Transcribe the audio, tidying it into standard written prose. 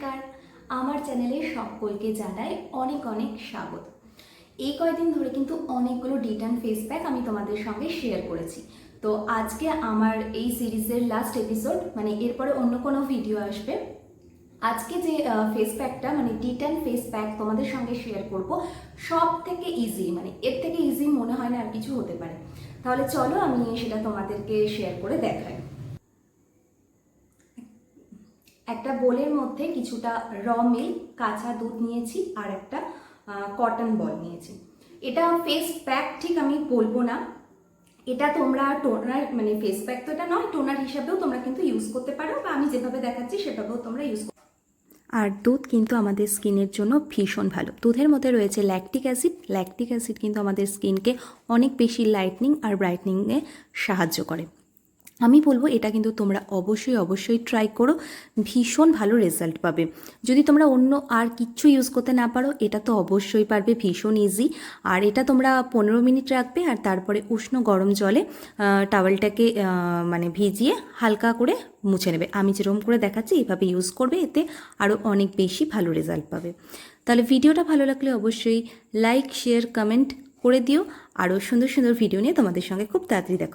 নমস্কার, আমার চ্যানেলে সকলকে জানাই অনেক অনেক স্বাগত। এই কয়েকদিন ধরে কিন্তু অনেকগুলো ডিটান ফেস প্যাক আমি তোমাদের সঙ্গে শেয়ার করেছি। তো আজকে আমার এই সিরিজের লাস্ট এপিসোড, মানে এরপরে অন্য কোনো ভিডিও আসবে। আজকে যে ফেস প্যাকটা মানে ডিটান ফেস প্যাক তোমাদের সঙ্গে শেয়ার করব, সব থেকে ইজি, মানে এর থেকে ইজি মনে হয় না আর কিছু হতে পারে। তাহলে চলো আমি সেটা তোমাদেরকে শেয়ার করে দেখাই। একটা বোলের মধ্যে কিছুটা মিল্ক, কাঁচা দুধ নিয়েছি আর একটা কটন বল নিয়েছি। এটা ফেস প্যাক ঠিক আমি বলবো না, এটা তোমরা টোনার, মানে ফেস প্যাক তো এটা নয়, টোনার হিসাবেও তোমরা কিন্তু ইউজ করতে পারো, বা আমি যেভাবে দেখাচ্ছি সেভাবেও তোমরা ইউজ করতে পারো। আর দুধ কিন্তু আমাদের স্কিনের জন্য ভীষণ ভালো। দুধের মধ্যে রয়েছে ল্যাকটিক অ্যাসিড। ল্যাকটিক অ্যাসিড কিন্তু আমাদের স্কিনকে অনেক বেশি লাইটনিং আর ব্রাইটনিংয়ে সাহায্য করে। আমি বলবো এটা কিন্তু তোমরা অবশ্যই ট্রাই করো, ভীষণ ভালো রেজাল্ট পাবে। যদি তোমরা অন্য আর কিচ্ছু ইউজ করতে না পারো, এটা তো অবশ্যই পারবে, ভীষণ ইজি। আর এটা তোমরা 15 মিনিট রাখবে আর তারপরে উষ্ণ গরম জলে টাওয়েলটাকে মানে ভিজিয়ে হালকা করে মুছে নেবে। আমি যেরকম করে দেখাচ্ছি এইভাবে ইউজ করবে, এতে আরও অনেক বেশি ভালো রেজাল্ট পাবে। তাহলে ভিডিওটা ভালো লাগলে অবশ্যই লাইক, শেয়ার, কমেন্ট করে দিও। আরও সুন্দর সুন্দর ভিডিও নিয়ে তোমাদের সঙ্গে খুব তাড়াতাড়ি দেখা।